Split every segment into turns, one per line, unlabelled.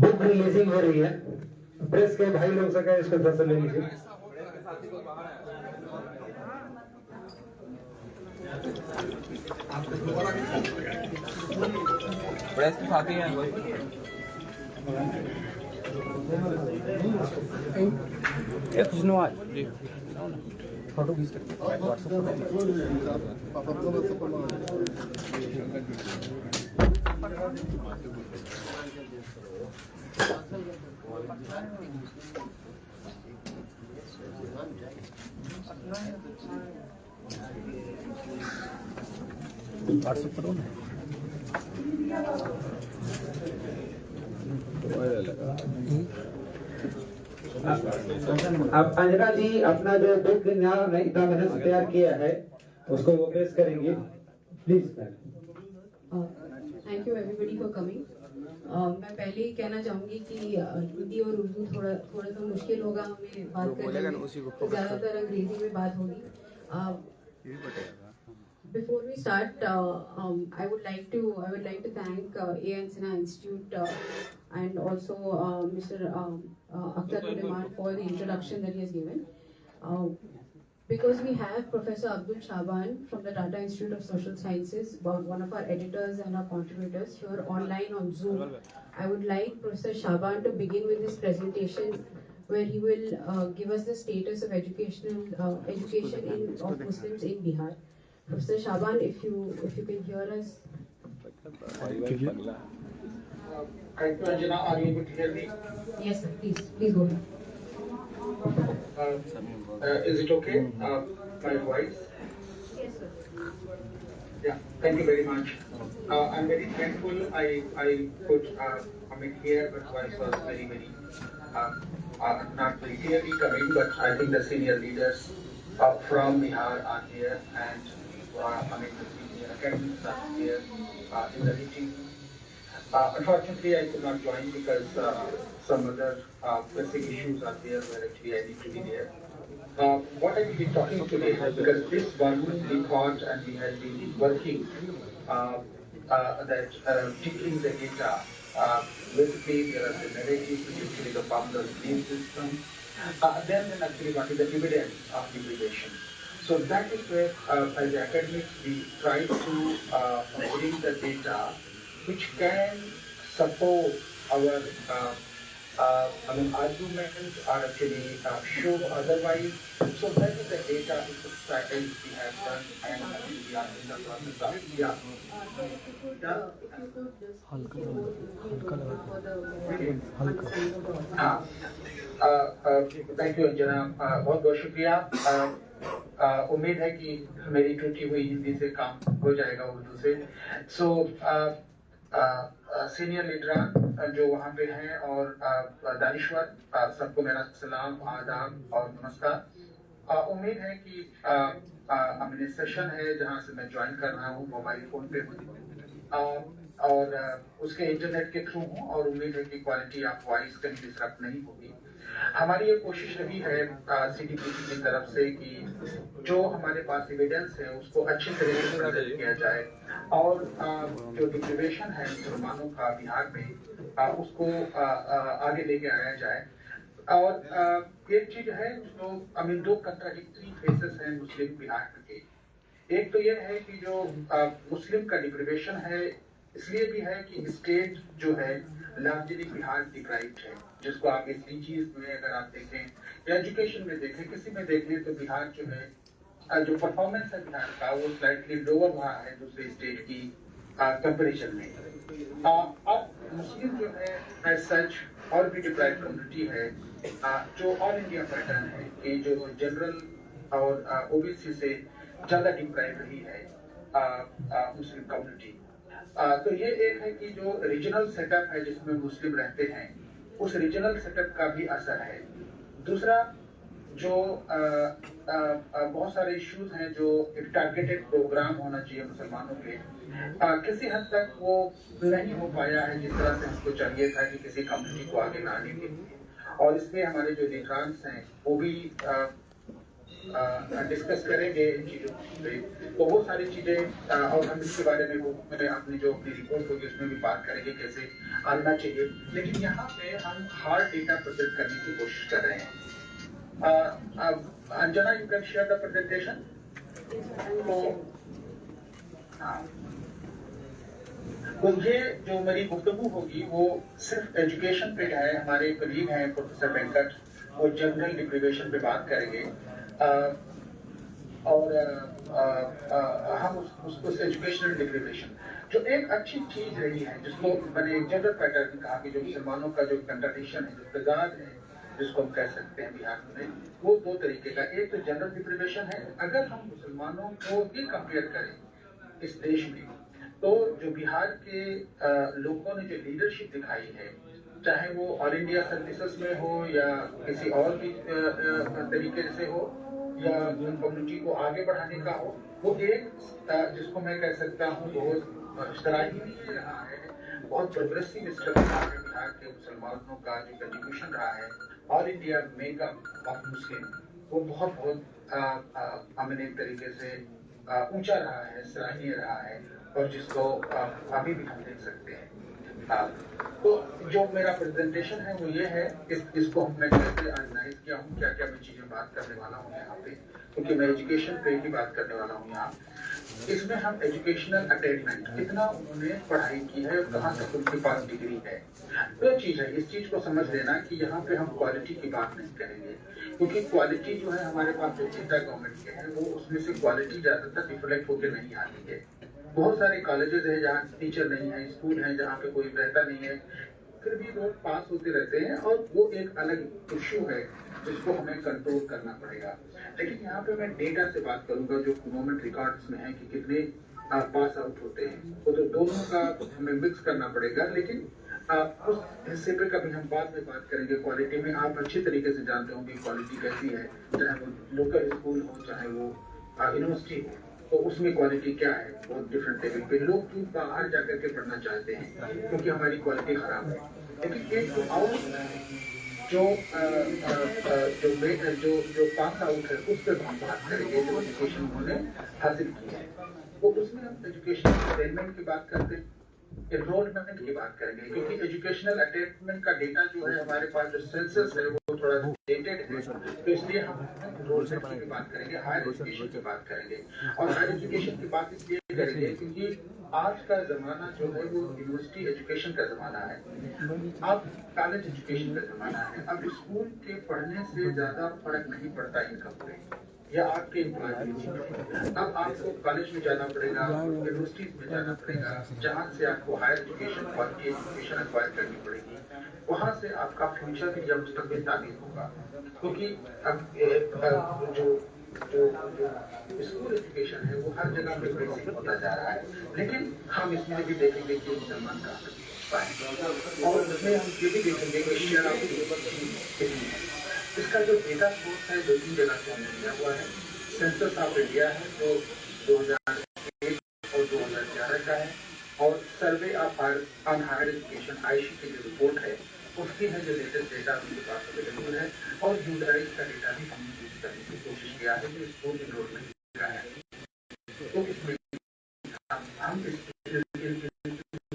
Book releasing हो रही है, प्रेस के भाई लोग से इसको दर्शन ले लीजिए।
प्रेस के साथ ही है भाई। ये कुछ नहीं हुआ जी, फोटो खींच सकते हैं व्हाट्सएप करो ना।
अब अंजना जी अपना जो बुक इतना मेहनत से तैयार किया है उसको वो पेश करेंगे, please.
Thank you everybody for coming. मैं पहले ही कहना चाहूंगी कि हिंदी और उर्दू थोड़ा सा मुश्किल होगा हमें बात करने में, तो ज़्यादातर अंग्रेजी में बात होगी। Before we start, I would like to thank A.N. Sinha Institute and also Mr. Akhtar Uleman for the introduction that he has given. Because we have Professor Abdul Shaban from the Tata Institute of Social Sciences, one of our editors and our contributors here online on Zoom. I would like Professor Shaban to begin with his presentation, where he will give us the status of education of Muslims in Bihar. Professor Shaban, if you can hear us.
Thank you, Anjana. Are you able to hear me?
Yes, sir. Please go ahead.
Is it okay? My voice?
Yes, sir.
Yeah. Thank you very much. I'm very thankful. I could come in here, but voice was very not very clearly coming. But I think the senior leaders from Bihar are here, and the senior academics are here in the meeting. Unfortunately, I could not join because some other pressing issues are there where actually I need to be there. What I will be talking today, because this volume we thought and we had been working that tickling the data, basically there are the narratives which actually the popular belief system, then actually what is the evidence of deprivation. So that is where as academics we try to bring the data which can support our arguments or actually show otherwise. So that is the data exercise we have done and we are in the process of. Yeah. Thank you, Anjana. बहुत बहुत शुक्रिया। उम्मीद है कि मेरी टूटी हुई हिंदी से काम हो जाएगा उर्दू से। So सीनियर लीडरान जो वहाँ पे हैं और दानिश्वर, सबको मेरा सलाम, आदाब और नमस्कार। उम्मीद है कि हमने सेशन है जहाँ से मैं ज्वाइन कर रहा हूँ, मोबाइल फोन पे हूँ और उसके इंटरनेट के थ्रू हूँ और उम्मीद है कि क्वालिटी ऑफ वॉइस कहीं डिस्टर्ब नहीं होगी। हमारी ये कोशिश रही है CTPC की तरफ से कि जो हमारे पास एविडेंस है उसको अच्छी तरीके से प्रेजेंट किया जाए और जो डिप्रिवेशन है मुसलमानों का बिहार में उसको आगे लेके आया जाए। और एक चीज है जो दो कंट्राडिक्टरी फेसेस हैं मुस्लिम बिहार के। एक तो ये है कि जो मुस्लिम का डिप्रिवेशन है इसलिए भी है कि स्टेट जो है लार्जली बिहार डिप्राइव्ड है, जिसको आप इस चीज में अगर आप देखें या एजुकेशन में देखें, किसी में देखें तो बिहार जो है जो परफॉर्मेंस है बिहार का वो स्लाइटली लोअर रहा है दूसरे स्टेट की कंपैरिजन में। अब मुस्लिम जो है एज सच और भी डिप्राइव्ड कम्युनिटी है जो ऑल इंडिया पैटर्न है कि जो जनरल और ओबीसी से ज्यादा डिप्राइव रही है मुस्लिम कम्युनिटी। तो ये एक है कि जो रीजनल सेटअप है जिसमें मुस्लिम रहते हैं उस रीजनल सेटअप का भी असर है। दूसरा जो बहुत सारे इश्यूज हैं जो एक टारगेटेड प्रोग्राम होना चाहिए मुसलमानों पे, किसी हद तक वो नहीं हो पाया है जिस तरह से हमको चाहिए था कि किसी कम्युनिटी को आगे लाने के लिए। और इसमें हमारे जो लीडर्स हैं वो भी डिस्कस करेंगे इन चीज़ों पे। तो वो सारी चीज़ें और हम इसके बारे में वो अपनी जो अपनी रिपोर्ट होगी उसमें भी बात करेंगे कैसे आना चाहिए। लेकिन यहाँ पे हम हार्ड डेटा प्रेजेंट करने की कोशिश कर रहे हैं। Anjana, you can share the presentation. तो ये जो मेरी गुफ्तगू होगी वो सिर्फ एजुकेशन पे है। हमारे कलीग हैं प्रोफेसर वेंकट, वो जनरल डिप्रीवेशन पे बात करेंगे और हम उसको एजुकेशनल डिप्रीवेशन जो एक अच्छी चीज रही है, जिसको मैंने जनरल पैटर्न कहा कि जो मुसलमानों का जो कंट्रडिक्शन है, जो तजाद है, जिसको हम कह सकते हैं बिहार में, वो दो तरीके का। एक तो जनरल डिप्रीवेशन है। अगर हम मुसलमानों को ही कंपेयर करें इस देश में, तो जो बिहार के लोगों ने जो लीडरशिप दिखाई है, चाहे वो ऑल इंडिया सर्विसेज में हो या किसी और भी तरीके से हो या कम्युनिटी को आगे बढ़ाने का हो, वो एक जिसको मैं कह सकता हूँ बहुत सराहनीय रहा है, बहुत प्रोग्रेसिव स्टेप रहा है बिहार के मुसलमानों का जो कंट्रीब्यूशन रहा है all India makeup of Muslim, वो बहुत हमने एक तरीके से ऊंचा रहा है, सराहनीय रहा है, और जिसको अभी भी हम देख सकते हैं। तो जो मेरा प्रेजेंटेशन है वो ये है, इसको मैं कैसे ऑर्गेनाइज किया हूँ, क्या क्या मैं चीजें बात करने वाला हूँ यहाँ पे, क्योंकि मैं एजुकेशन पे ही बात करने वाला हूँ यहाँ। इसमें हम एजुकेशनल अटेनमेंट, कितना उन्होंने पढ़ाई की है, कहाँ तक उनके पास डिग्री है, दो चीज है। इस चीज को समझ लेना कि यहाँ पे हम क्वालिटी की बात नहीं करेंगे, क्योंकि क्वालिटी जो है हमारे पास जो चिंता गवर्नमेंट के है, वो उसमें से क्वालिटी ज्यादातर रिफ्लेक्ट होकर नहीं आती है। बहुत सारे कॉलेजेस हैं जहाँ टीचर नहीं है, स्कूल हैं जहाँ पे कोई रहता नहीं है, फिर भी लोग पास होते रहते हैं, और वो एक अलग इश्यू है जिसको हमें कंट्रोल करना पड़ेगा। लेकिन यहाँ पे मैं डेटा से बात करूंगा जो गवर्नमेंट रिकॉर्ड्स में है कि कितने पास आउट होते हैं, तो दोनों का हमें मिक्स करना पड़ेगा। लेकिन उस हिस्से पे कभी हम बाद में बात करेंगे। क्वालिटी में आप अच्छी तरीके से जानते होंगे क्वालिटी कैसी है, चाहे वो लोकल स्कूल हो चाहे वो यूनिवर्सिटी हो, तो उसमें क्वालिटी क्या है। बहुत डिफरेंट लेवल पे लोग क्यों बाहर जाकर के पढ़ना चाहते हैं, क्योंकि हमारी क्वालिटी खराब है। लेकिन एक और जो जो पास आउट है उस पर हम बात करेंगे, जो एजुकेशन उन्होंने हासिल की है, तो उसमें हम एजुकेशन अटेनमेंट की बात करते हैं, एनरोलमेंट की बात करेंगे, क्योंकि एजुकेशनल अटेनमेंट का डेटा जो है हमारे पास जो सेंसस है वो थोड़ा डेटेड है, तो इसलिए हम एनरोलमेंट की भी बात करेंगे, हायर एजुकेशन की बात करेंगे। और हायर एजुकेशन की बात इसलिए करेंगे क्योंकि आज का जमाना जो है वो यूनिवर्सिटी एजुकेशन का जमाना है, अब कॉलेज एजुकेशन का जमाना है। अब स्कूल के पढ़ने से ज्यादा फर्क नहीं पड़ता इनकम पे या आपके एम्प्लॉयमेंट में। अब आपको कॉलेज में जाना पड़ेगा, यूनिवर्सिटीज में जाना पड़ेगा, जहाँ से आपको higher education, quality education acquire करनी पड़ेगी, वहाँ से आपका फ्यूचर भी या मुस्तकबिल तामीर होगा। क्योंकि अब जो स्कूल एजुकेशन है वो हर जगह पे बेसिक होता जा रहा है, लेकिन हम इसमें भी देखेंगे कि मुसलमान कहाँ तक, और इसमें हम ये भी देखेंगे कि शेयर ऑफ कितनी है। इसका जो डेटा सोर्स है 2-3 जगह से हमने लिया हुआ है। सेंसस ऑफ इंडिया है जो 2001 और 2011 का है, और survey of on higher education AISHE की जो रिपोर्ट है उसकी है जो लेटेस्ट डेटा उनके पास अवेलेबल है, और यूजराइज का डेटा भी हमने यूज करने की कोशिश किया है जो स्कूल एनरोलमेंट का है। तो इसमें हम इस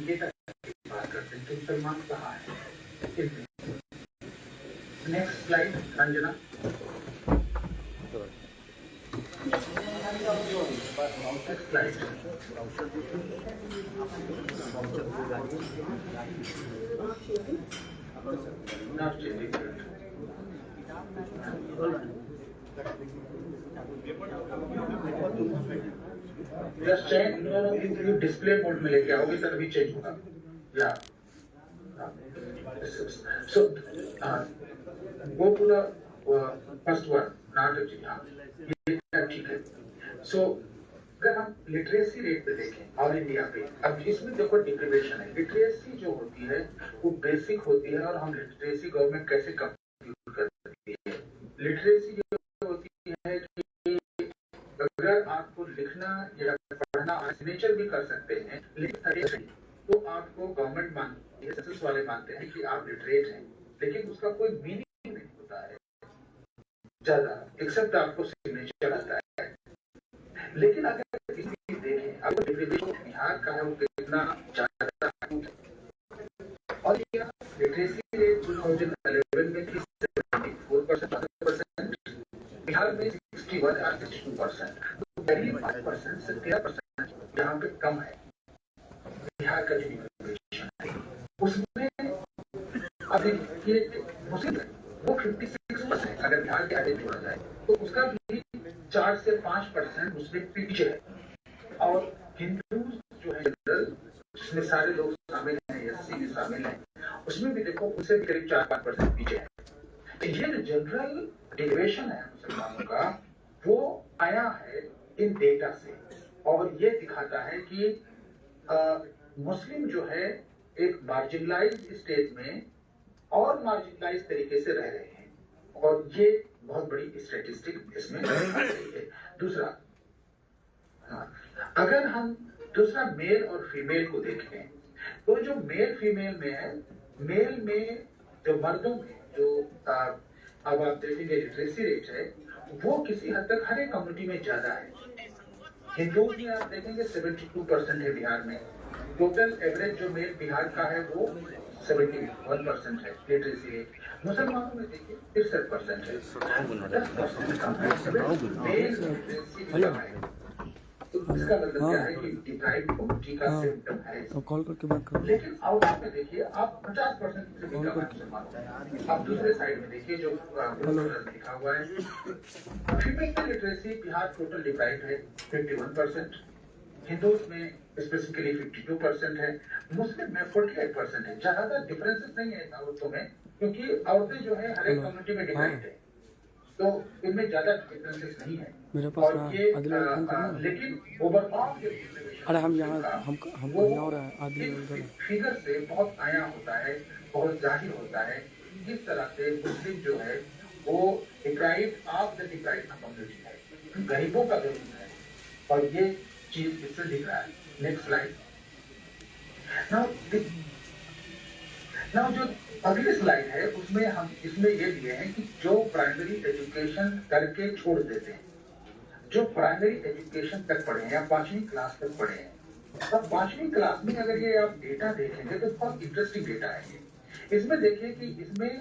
डेटा की बात करते हैं कि मुसलमान कहाँ है। Next slide Anjana. Next slide. Not changing it. Just change, no, you display mode में लेके आओगे तभी चेंज होगा। या so go to the first one, not ये ठीक है। So अगर हम लिटरेसी रेट पे देखें ऑल इंडिया पे, अब इसमें देखो डिप्रीवेशन है। लिटरेसी जो होती है वो बेसिक होती है, और हम लिटरेसी गवर्नमेंट कैसे कंप्यूट करती है। लिटरेसी जो होती है कि अगर आपको लिखना या पढ़ना सिग्नेचर भी कर सकते हैं, लेकिन तो आपको गवर्नमेंट मानती है, सेंसस वाले मानते हैं कि आप लिटरेट हैं, लेकिन उसका कोई मीनिंग नहीं होता है। ज्यादा, एक्सेप्ट आपको सिग्नेचर आता है। लेकिन अगर किसी देखें आपको बिहार का है वो कितना ज्यादा और लिटरेसी रेट 2011 में थी 74%, बिहार में 61 और 62%, 5% से 13% यहाँ पे कम है बिहार का जो इमिग्रेशन है उसमें। अभी ये मुस्लिम है वो 56%, अगर बिहार के आगे जोड़ा जाए तो उसका भी 4 से 5% मुस्लिम पीछे है। और हिंदू जो है जनरल जिसमें सारे लोग शामिल हैं, एससी भी शामिल हैं, उसमें भी देखो उससे भी करीब 4-5% पीछे है। तो ये जो जनरल डेरिवेशन है मुसलमानों का वो आया है इन डेटा से, और ये दिखाता है कि मुस्लिम जो है एक मार्जिनलाइज्ड स्टेट में और मार्जिनलाइज तरीके से रह रहे हैं, और ये बहुत बड़ी स्टैटिस्टिक इसमें आ रही है। दूसरा, अगर हम दूसरा मेल और फीमेल को देखें तो जो मेल फीमेल में है, मेल में जो मर्दों में जो अब आप देखेंगे लिटरेसी रेट है वो किसी हद तक हर एक कम्युनिटी में ज्यादा है। हिंदू में आप देखेंगे 72% है बिहार में, टोटल एवरेज जो मेल बिहार का है वो 71% है लिटरेसी रेट। मुसलमानों में देखिए 63% है, 10% कम है मेल लिटरेसी कम है। तो इसका मतलब क्या है कि डिप्राइव्ड कम्युनिटी का सिम्टम है।
तो कॉल करके बात करो।
लेकिन आउटपुट में देखिए आप 50% से भी कम है मुसलमान। आप दूसरे साइड में देखिए जो लिखा हुआ है female literacy Bihar total deprived है 51%, हिंदूज में स्पेसिफिकली 52% है, मुस्लिम में 48% है। ज्यादा डिफरेंसेस नहीं है औरतों में, क्योंकि औरतें जो है हर एक कम्युनिटी में डिफरेंट है, तो इनमें ज्यादा डिफरेंसेस नहीं है।
मेरे पास
और ये लेकिन ओवरऑल
अरे हम यहाँ हम कहीं और हैं, आदमी उधर है।
फिगर से बहुत आया होता है, बहुत जाहिर होता है किस तरह से मुस्लिम जो है वो deprived of the deprived community है, गरीबों का गरीब है, और ये चीज इससे दिख रहा है। Next slide. नाउ जो अगली स्लाइड है उसमें हम इसमें ये लिए हैं कि जो प्राइमरी एजुकेशन करके छोड़ देते हैं, जो प्राइमरी एजुकेशन तक पढ़े हैं या 5वीं क्लास तक पढ़े हैं, तब 5वीं क्लास में अगर ये आप डेटा देखेंगे तो बहुत इंटरेस्टिंग डेटा है ये। इसमें देखिए कि इसमें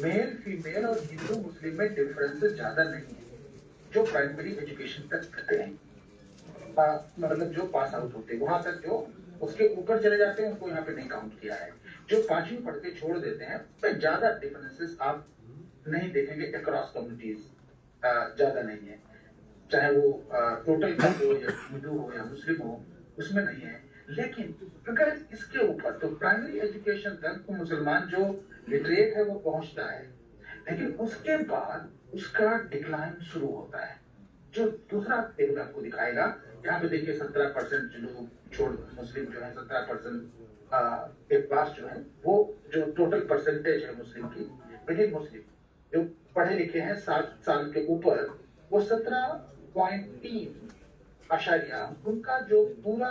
मेल फीमेल और हिंदू मुस्लिम में डिफरेंसेस ज्यादा नहीं है जो प्राइमरी एजुकेशन तक करते हैं, मतलब जो पास आउट होते हैं वहां तक, जो उसके ऊपर चले जाते हैं उनको यहाँ पे नहीं काउंट किया है। जो 5वीं पढ़ के छोड़ देते हैं उसमें ज्यादा डिफरेंसेस आप नहीं देखेंगे अक्रॉस कम्युनिटीज, ज्यादा नहीं है, चाहे वो टोटल हो या हिंदू हो या मुस्लिम हो, उसमें नहीं है। लेकिन अगर इसके ऊपर तो प्राइमरी एजुकेशन तक तो मुसलमान जो लिटरेट है वो पहुंचता है, लेकिन उसके बाद उसका डिक्लाइन शुरू होता है। जो दूसरा टेबल आपको दिखाएगा, यहाँ पे देखिए 17% जो लोग छोड़ मुस्लिम जो है 17% एक पास जो है वो जो टोटल परसेंटेज है मुस्लिम की, विद मुस्लिम जो पढ़े लिखे हैं 7 साल के ऊपर वो 17.3 आशारिया उनका जो पूरा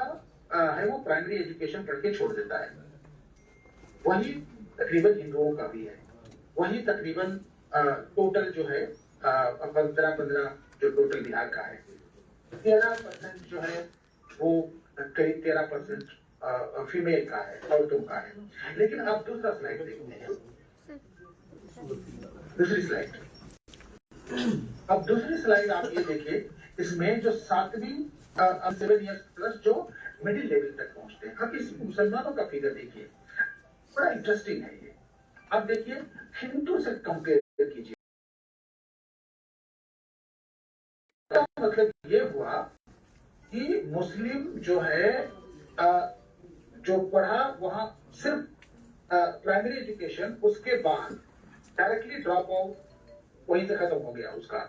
है वो प्राइमरी एजुकेशन पढ़ के छोड़ देता है। वही तकरीबन हिंदुओं का भी है, वही तकरीबन टोटल जो है 15 जो टोटल बिहार का है 13% जो है वो करीब 13% फीमेल का है, औरतों का है। लेकिन आप दूसरा स्लाइड देखते हैं, दूसरी स्लाइड। अब दूसरी स्लाइड आप ये देखिए, इसमें जो 7वीं 7 ईयर्स प्लस जो मिडिल लेवल तक पहुंचते हैं। अब इस मुसलमानों का फिगर देखिए, बड़ा इंटरेस्टिंग है ये। अब देखिए हिंदू से कंपेयर कीजिए, मतलब ये हुआ कि मुस्लिम जो है जो पढ़ा वहां सिर्फ प्राइमरी एजुकेशन, उसके बाद डायरेक्टली ड्रॉप आउट वहीं से खत्म हो गया उसका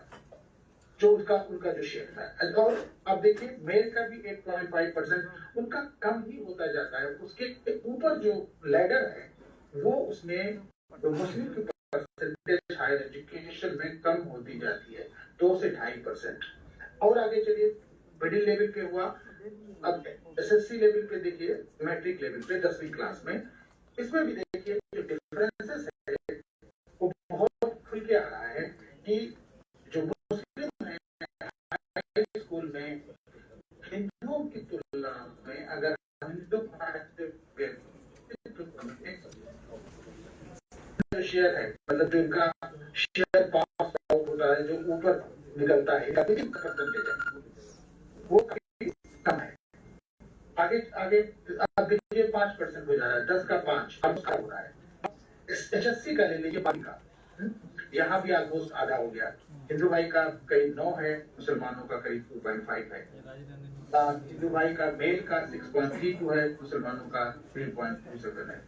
जो उनका जो शेयर था। और अब देखिए मेल का भी 8.5% उनका कम ही होता जाता है। उसके ऊपर जो लैडर है वो उसमें तो मुस्लिम की परसेंटेज हायर एजुकेशन में कम होती जाती है 2 से 2.5%। और आगे चलिए मिडिल लेवल पे हुआ, अब एसएससी लेवल पे देखिए, मैट्रिक लेवल पे 10वीं क्लास में, इसमें भी देखिए जो डिफरेंसेस है वो बहुत खुल के आ रहा है कि शेयर है, मतलब जो उनका शेयर पास आउट होता है, जो ऊपर निकलता है, का परसेंटेज है, वो काफी कम है। आगे आगे अब देखिए 5% हो जा रहा है, 10 का 5 अब हो रहा है। HSC का ले लीजिए, बाकी का यहाँ भी ऑलमोस्ट आधा हो गया। हिंदू भाई का करीब 9 है, मुसलमानों का करीब 2.5 है। हिंदू भाई का मेल का 6.32 है, मुसलमानों का 3.27 है।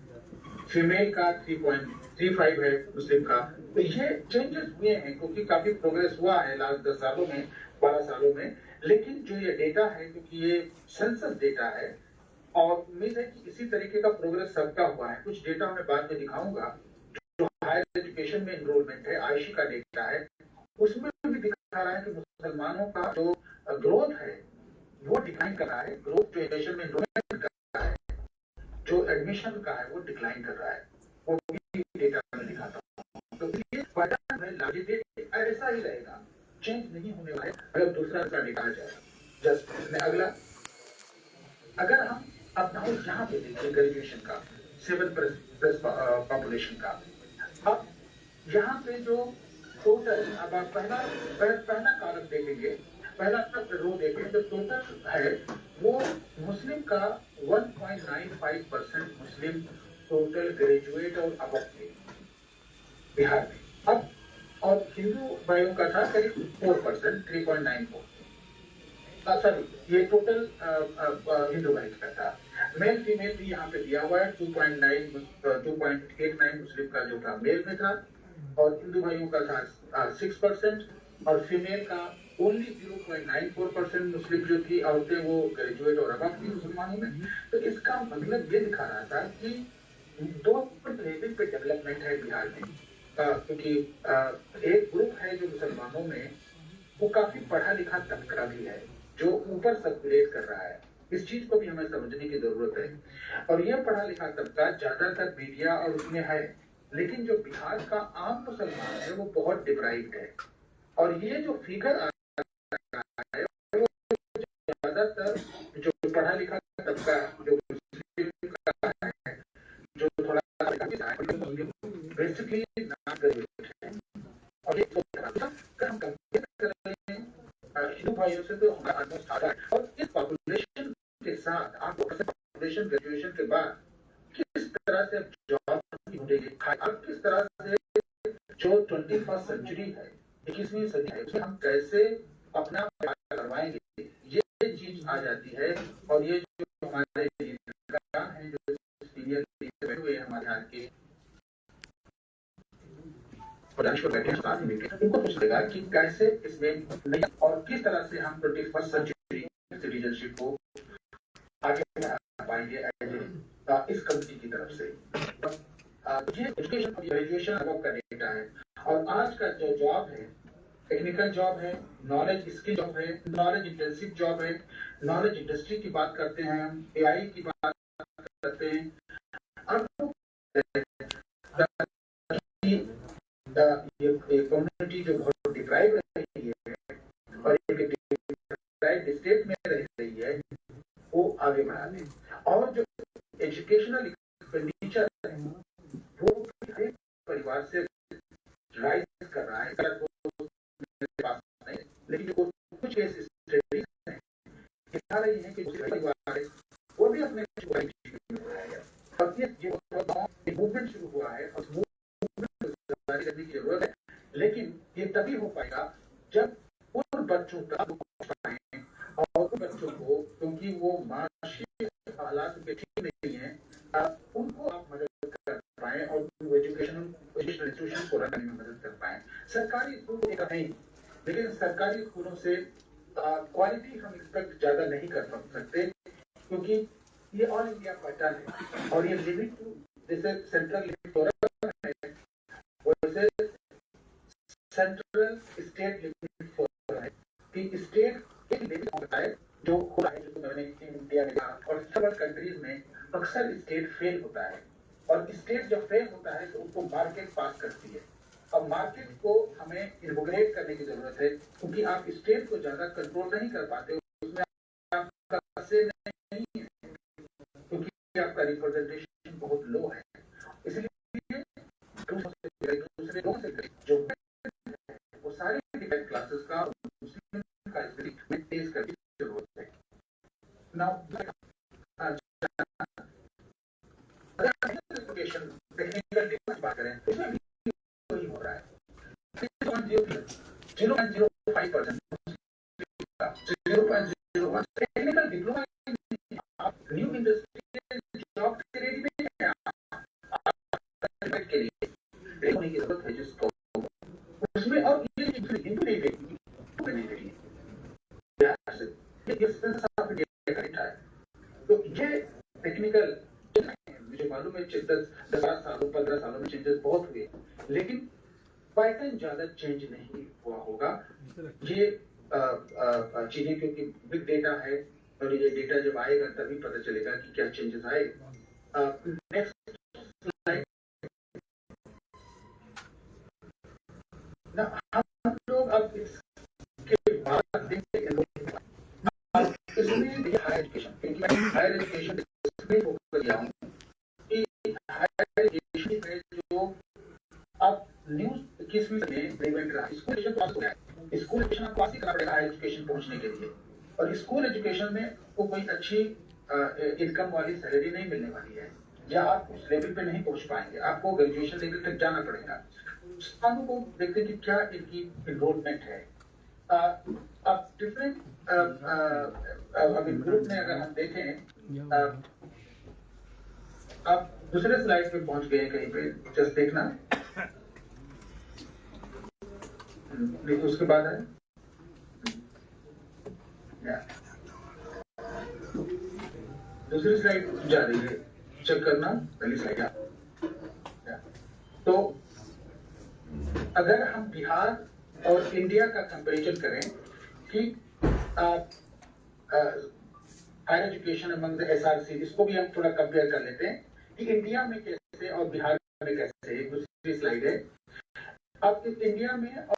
फीमेल का 3.35 है, मुस्लिम का। तो ये चेंजेस हुए हैं क्योंकि काफी प्रोग्रेस हुआ है लास्ट 10 सालों में, 12 सालों में। लेकिन जो ये डेटा है, क्योंकि ये सेंसस डेटा है और उम्मीद है कि इसी तरीके का प्रोग्रेस सबका हुआ है। कुछ डेटा मैं बाद में दिखाऊंगा जो हायर एजुकेशन में एनरोलमेंट है, आईशी का डेटा है, उसमें भी दिखा रहा है कि मुसलमानों का जो ग्रोथ है वो डिक्लाइन कर रहा है। ग्रोथ जो एजुकेशन में एनरोलमेंट कर रहा है, जो एडमिशन का है, वो डिक्लाइन कर रहा है। वो भी डेटा में दिखाता हूँ। तो ये पैटर्न में लाजिटे ऐसा ही रहेगा, चेंज नहीं होने वाला है अगर दूसरा डेटा आ जाए। जस्ट अगला, अगर हम अपना यहाँ पे देखिए ग्रेजुएशन का 7+ पॉपुलेशन का, अब यहाँ पे जो टोटल, अब आप पहला कॉलम देखेंगे, पहला रो देखेंगे, जो टोटल है वो मुस्लिम का 1.95% मुस्लिम टोटल ग्रेजुएट और अब बिहार में। अब और हिंदू भाइयों का था करीब 4%, 3.94। सॉरी, ये टोटल हिंदू भाई का था। मेल फीमेल भी यहाँ पे दिया हुआ है, 2.89 मुस्लिम का जो था मेल में था, और हिंदू भाइयों का था 6%, और फीमेल का ओनली 0.94% मुस्लिम जो थी औरतें वो ग्रेजुएट और अब थी मुसलमानों में। तो इसका मतलब ये दिखा रहा था कि दो लेवल पे डेवलपमेंट है बिहार में, क्योंकि एक ग्रुप है जो मुसलमानों में वो काफी पढ़ा लिखा तबका भी है जो ऊपर सर्कुलेट कर रहा है। इस चीज को भी हमें समझने की जरूरत है। और यह पढ़ा लिखा तबका ज्यादातर मीडिया और उसमें है, लेकिन जो बिहार का आम मुसलमान है वो बहुत डिप्राइव्ड है। और ये जो फिगर आ रहा है वो ज्यादातर जो पढ़ा लिखा तबका जो मुस्लिम का है, जो थोड़ा बेसिकली नॉन ग्रेजुएट है। और ये हम कंपेयर कर रहे हैं हिंदू भाइयों से, तो हमारा ऑलमोस्ट आधा है। और इस पॉपुलेशन के साथ आपको पॉपुलेशन ग्रेजुएशन के बाद किस तरह से जॉब ढूंढेंगे, अब किस तरह से जो 21st सेंचुरी है, 21वीं सदी है, उसमें हम कैसे अपना करवाएंगे, ये चीज आ जाती है। और ये जो हमारे हैं, जो सीनियर बैठे हुए हमारे यहाँ के बैठे उनको पूछेगा कि कैसे इसमें नहीं और किस तरह से हम 21st सेंचुरी सिटीजनशिप को आगे बढ़ा पाएंगे इस कंट्री की तरफ से। ये एजुकेशन ग्रेजुएशन अबव का डेटा है। और आज का जो जॉब है, टेक्निकल जॉब है, नॉलेज स्किल जॉब है, नॉलेज इंटेंसिव जॉब है, नॉलेज इंडस्ट्री की बात करते हैं हम, AI की बात करते हैं। अब ये कम्युनिटी जो बहुत डिप्राइव रही है और एक डिप्राइव स्टेट में रह रही है, वो आगे बढ़ा दे। और जो एजुकेशनल एक्सपेंडिचर है वो हर परिवार से राइज कर रहा है, लेकिन जो कुछ केस स्टडीज हैं दिखा रही है कि परिवार है वो भी अपने और ये मूवमेंट शुरू हुआ है और करने की जरूरत है। लेकिन ये तभी हो पाएगा जब उन बच्चों का और उन बच्चों को, क्योंकि वो मानसिक हालात के ठीक नहीं है, उनको आप मदद कर पाए और एजुकेशनल इंस्टीट्यूशन को रखने में मदद कर पाए। सरकारी स्कूल का नहीं, लेकिन सरकारी स्कूलों से क्वालिटी हम एक्सपेक्ट ज्यादा नहीं कर सकते, क्योंकि ये ऑल इंडिया पैटर्न है। और ये लिमिट टू जैसे सेंट्रल लिमिट हो रहा है, वैसे सेंट्रल स्टेट लिमिट हो रहा है कि स्टेट एक लिमिट होता है जो हो रहा है, जो मैंने इंडिया में कहा। और सब कंट्रीज में अक्सर स्टेट फेल होता है, और स्टेट जब फेल होता है तो उसको मार्केट पास करती है। अब मार्केट को हमें इनोग्रेट करने की जरूरत है, क्योंकि आप स्टेट को ज्यादा कंट्रोल नहीं कर पाते, उसमें आपका से नहीं है, क्योंकि आपका रिप्रेजेंटेशन बहुत लो है। इसलिए एजुकेशन टेक्निकल डिफरेंस बात करें इसमें भी वही हो रहा है 0.05%, 0.01 technical diploma new industry job के रेडी में है के लिए होने की जरूरत है जिसको उसमें और ये इंटू नहीं देगी तो ये टेक्निकल मुझे मालूम है 10 सालों 15 सालों में चेंजेस बहुत हुए लेकिन पैटर्न ज्यादा चेंज नहीं हुआ होगा। ये चीजें क्योंकि बिग डेटा है और ये डेटा जब आएगा तभी पता चलेगा कि क्या चेंजेस आए। Next slide. हम लोग अब इसके बाद देखते हैं इसमें हायर एजुकेशन क्योंकि हायर एजुकेशन इसमें फोकस किया हूं कि हायर एजुकेशन में जो अब न्यूज किस में रिलेवेंट रहा स्कूल एजुकेशन पास हो गया स्कूल एजुकेशन आपको पास ही करना पड़ेगा हायर एजुकेशन पहुंचने के लिए और स्कूल एजुकेशन में को कोई अच्छी इनकम वाली सैलरी नहीं मिलने वाली है या आप उस लेवल पे नहीं पहुंच पाएंगे आपको ग्रेजुएशन लेवल तक जाना पड़ेगा। स्थानों को देखते हैं कि क्या इनकी इन्रोलमेंट है। अब डिफरेंट अभी ग्रुप में अगर हम देखें आप दूसरे स्लाइड पे पहुंच गए कहीं पे जस्ट देखना देखो उसके बाद है दूसरी स्लाइड जा रही है चेक करना पहली स्लाइड। तो अगर हम बिहार और इंडिया का कंपैरिजन करें कि higher education among the SRC इसको भी हम थोड़ा कंपेयर कर लेते हैं कि इंडिया में कैसे और बिहार में कैसे है। दूसरी स्लाइड है। अब इस इंडिया में और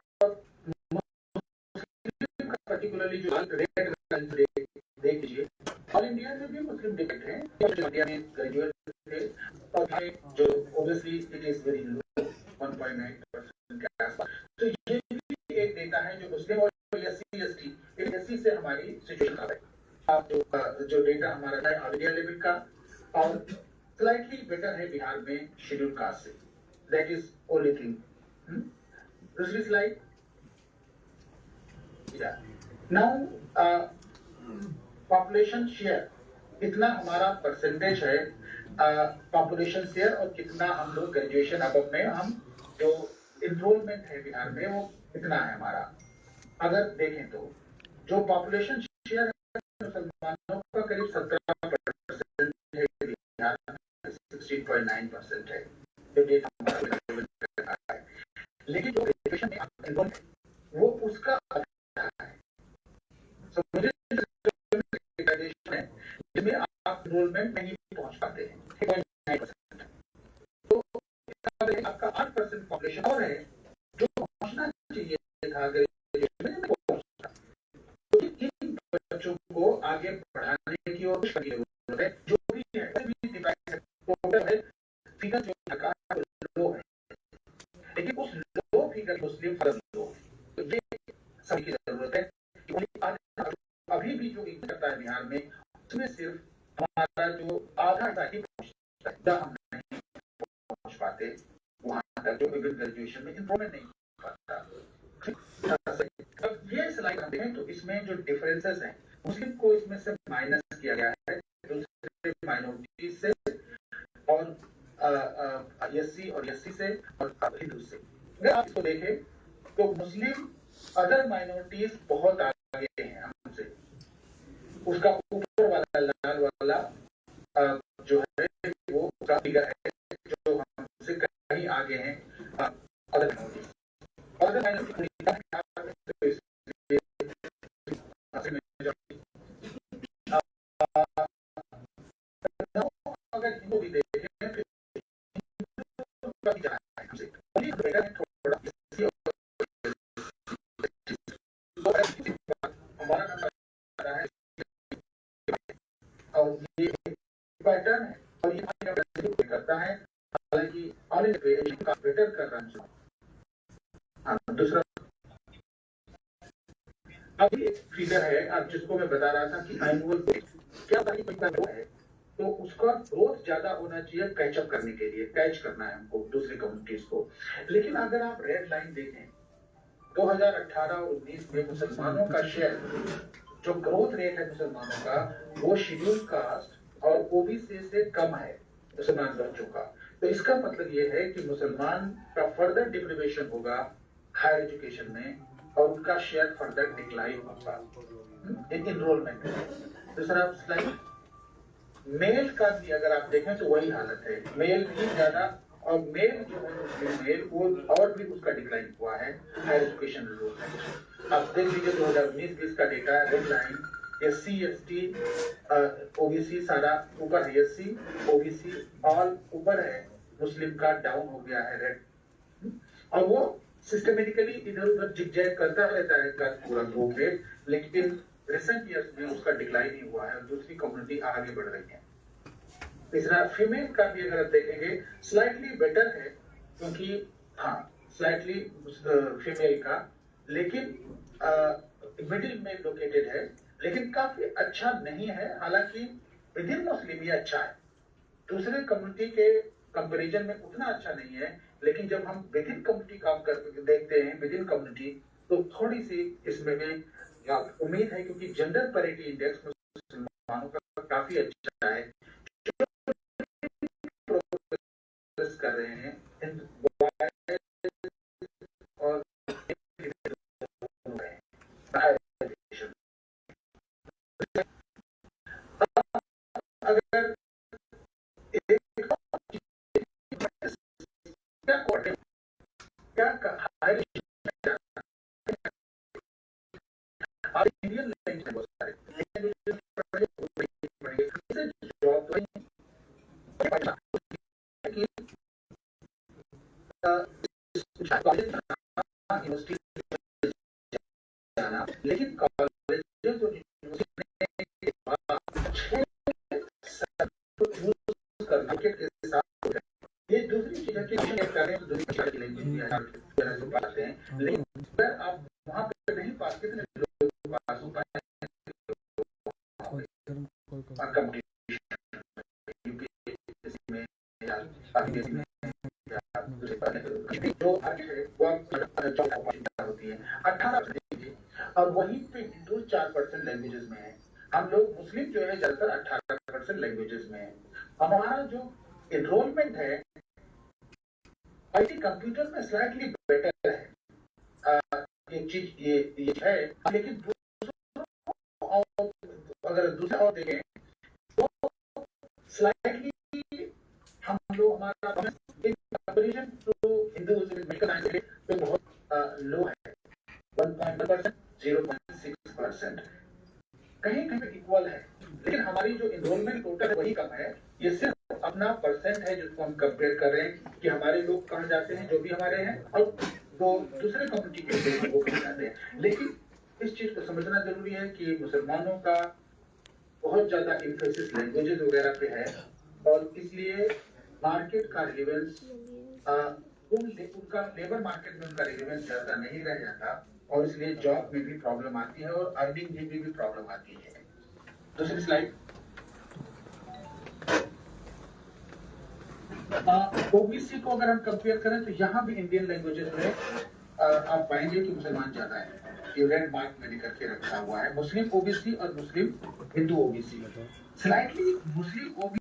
पर्टिकुलरली जो रेड देख लीजिए ऑल इंडिया में भी मुस्लिम डिपेंड है इंडिया में ग्रेजुएट थे और जो obviously it is very low 1.9% के आसपास। तो ये भी एक डेटा है जो मुस्लिम और एससी से हमारी सिचुएशन का है। आप जो डेटा हमारा है ऑल इंडिया लेवल का और स्लाइटली बेटर है बिहार में schedule caste say that is only thing. दूसरी स्लाइड। नाउ पॉपुलेशन शेयर इतना हमारा परसेंटेज है पॉपुलेशन शेयर और कितना हम लोग ग्रेजुएशन अब में हम जो इनरोलमेंट है बिहार में वो कितना है हमारा। अगर देखें तो जो पॉपुलेशन शेयर है मुसलमानों का करीब 17% है बिहार में 16.9% है जो डेटा हमारा है। लेकिन जो ग्रेजुएशन में वो उसका आधा है। So, जिसमें आप इनरोलमेंट नहीं पहुंच पाते हैं 3.9%। तो आपका 8% पॉपुलेशन और है जो पहुंचना चाहिए था ग्रेजुएशन में पहुंचता। तो इन बच्चों को आगे बढ़ाने की और कुछ करने की जरूरत है। जो भी है टोटल है फिगर जो सरकार लो है लेकिन उस लो फिगर मुस्लिम फर्क लो तो ये सभी की जरूरत है। अभी भी जो करता है बिहार में उसमें सिर्फ हमारा जो आधा ही पहुंचता है हम नहीं पहुंच पाते वहां तक जो ग्रेजुएशन में इंप्रूवमेंट नहीं पाता। अब ये स्लाइड हम देखें तो इसमें जो डिफरेंसेस हैं मुस्लिम को इसमें से माइनस किया गया है दूसरे माइनॉरिटी से और एससी और एससी से और हिंदू से। अगर आप इसको देखें तो मुस्लिम अदर माइनॉरिटीज बहुत आगे हैं हमसे। उसका ऊपर वाला लाल वाला जो है वो उसका फिगर है जो हमसे कहीं आगे हैं अदर माइनॉरिटीज। अदर माइनॉरिटी अगर हिंदू भी देखें तो हमसे थोड़ा हमारा नंबर है और ये पैटर्न है और ये करता है हालांकि ऑल इंडिया का बेटर कर रहा है। दूसरा अभी एक फिगर है आप जिसको मैं बता रहा था कि एनुअल क्या है तो उसका ग्रोथ ज्यादा होना चाहिए कैचअप करने के लिए, कैच करना है हमको दूसरी कम्युनिटीज को। लेकिन अगर आप रेड लाइन देखें 2018 और 19 में मुसलमानों का शेयर, जो ग्रोथ रेट है मुसलमानों का, वो शेड्यूल कास्ट और ओबीसी से कम है मुसलमान बच्चों का। तो इसका मतलब ये है कि मुसलमान का फर्दर डिप्रिवेशन होगा हायर एजुकेशन में और उनका शेयर फर्दर डिक्लाइन होगा एनरोलमेंट में। दूसरा स्लाइड, मेल का भी अगर आप देखें तो वही हालत है, मेल भी ज्यादा, और मेल जो है मुस्लिम मेल वो और भी उसका डिक्लाइन हुआ है हायर एजुकेशन एनरोलमेंट। आप देख लीजिए 2019-20 का data, red line SC ST OBC सारा ऊपर है, SC OBC ऑल ऊपर है, मुस्लिम का डाउन हो गया है रेड। और वो सिस्टमेटिकली इधर उधर जिगजैग करता रहता है का पूरा ग्रोथ रेट, लेकिन रिसेंट ईयर्स में उसका डिक्लाइन ही हुआ है और दूसरी कम्युनिटी आगे बढ़ रही है। तीसरा, फीमेल का भी अगर आप देखेंगे स्लाइटली बेटर है, क्योंकि हाँ स्लाइटली फीमेल का, लेकिन मिडिल में लोकेटेड है, लेकिन काफी अच्छा नहीं है। हालांकि विद इन मुस्लिम ये अच्छा है, दूसरे कम्युनिटी के कंपैरिजन में उतना अच्छा नहीं है, लेकिन जब हम विद इन कम्युनिटी काम कर देखते हैं विद इन कम्युनिटी, तो थोड़ी सी इसमें उम्मीद है, क्योंकि जेंडर पैरिटी इंडेक्स मुसलमानों का काफी अच्छा है, प्रोग्रेस कर रहे हैं और अगर इंडियन लैंग्वेज बहुत सारे लेकिन कॉलेज जो ये दूसरी चीज है कि दूसरी लैंग्वेज पाते हैं, लेकिन अगर आप वहां पे नहीं पाते तो पास हो पाए जो आगे है वो होती है 18%, और वहीं पे हिंदू 4% लैंग्वेजेस में है। हम लोग मुस्लिम जो है ज्यादातर 18% लैंग्वेजेस में है। हमारा जो एनरोलमेंट है आईटी कंप्यूटर में स्लाइटली बेटर है, एक चीज ये है, लेकिन अगर दूसरा और देखें तो स्लाइटली हम लोग हमारा कंपैरिजन टू हिंदू तो बहुत लो है, 1.1%, 0.6%, कहीं कहीं इक्वल है, लेकिन हमारी जो एनरोलमेंट टोटल है वही कम है। ये सिर्फ अपना परसेंट है जिसको हम कंपेयर कर रहे हैं कि हमारे लोग कहाँ जाते हैं, जो भी हमारे हैं, और जो दूसरे कम्युनिटी के लोग हैं वो कहाँ जाते हैं। लेकिन इस चीज को समझना जरूरी है कि मुसलमानों का बहुत ज्यादा इम्फेसिस लैंग्वेजेस वगैरह पे है, और इसलिए मार्केट का रिलेवेंस उनका लेबर मार्केट में उनका रिलेवेंस ज्यादा नहीं रह जाता, और इसलिए जॉब में भी प्रॉब्लम आती है और अर्निंग में भी प्रॉब्लम आती है। दूसरी स्लाइड, ओबीसी को अगर हम कंपेयर करें तो यहाँ भी इंडियन लैंग्वेजेस में आप पाएंगे कि मुसलमान ज्यादा है, ये रेड मार्क मैंने करके रखा हुआ है, मुस्लिम ओबीसी और मुस्लिम हिंदू ओबीसी। स्लाइटली मुस्लिम ओबीसी